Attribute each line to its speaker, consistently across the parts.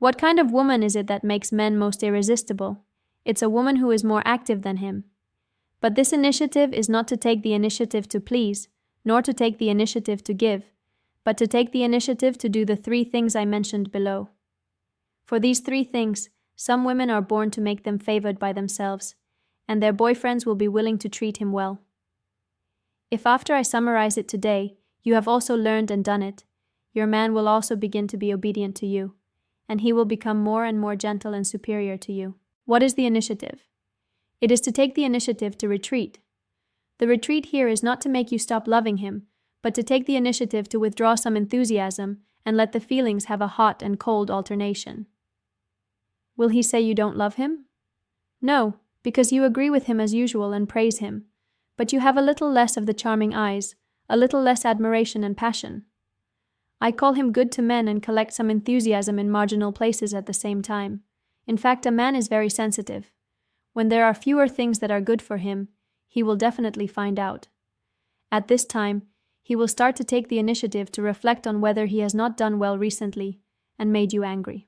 Speaker 1: What kind of woman is it that makes men most irresistible? It's a woman who is more active than him. But this initiative is not to take the initiative to please, nor to take the initiative to give, but to take the initiative to do the 3 things I mentioned below. For these 3 things, some women are born to make them favored by themselves, and their boyfriends will be willing to treat him well. If after I summarize it today, you have also learned and done it, your man will also begin to be obedient to you, and he will become more and more gentle and superior to you. What is the initiative? It is to take the initiative to retreat. The retreat here is not to make you stop loving him, but to take the initiative to withdraw some enthusiasm and let the feelings have a hot and cold alternation. Will he say you don't love him? No, because you agree with him as usual and praise him, but you have a little less of the charming eyes, a little less admiration and passion. I call him good to men and collect some enthusiasm in marginal places at the same time. In fact, a man is very sensitive. When there are fewer things that are good for him, he will definitely find out. At this time, he will start to take the initiative to reflect on whether he has not done well recently and made you angry.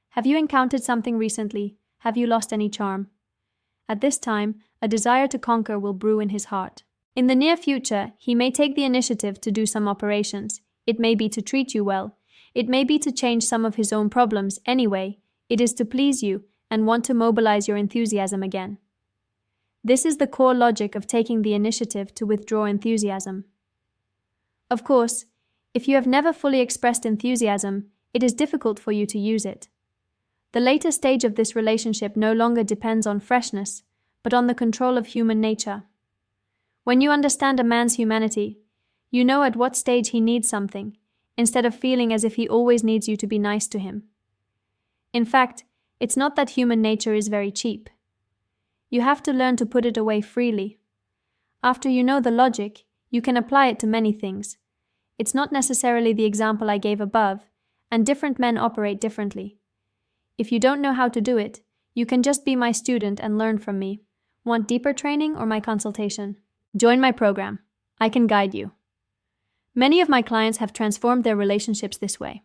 Speaker 1: Have you encountered something recently? Have you lost any charm? At this time, a desire to conquer will brew in his heart. In the near future, he may take the initiative to do some operations. It may be to treat you well. It may be to change some of his own problems. Anyway, it is to please you and want to mobilize your enthusiasm again. This is the core logic of taking the initiative to withdraw enthusiasm. Of course, if you have never fully expressed enthusiasm, it is difficult for you to use it. The later stage of this relationship no longer depends on freshness, but on the control of human nature. When you understand a man's humanity, you know at what stage he needs something, instead of feeling as if he always needs you to be nice to him. In fact, it's not that human nature is very cheap. You have to learn to put it away freely. After you know the logic, you can apply it to many things. It's not necessarily the example I gave above, and different men operate differently. If you don't know how to do it, you can just be my student and learn from me. Want deeper training or my consultation? Join my program. I can guide you. Many of my clients have transformed their relationships this way.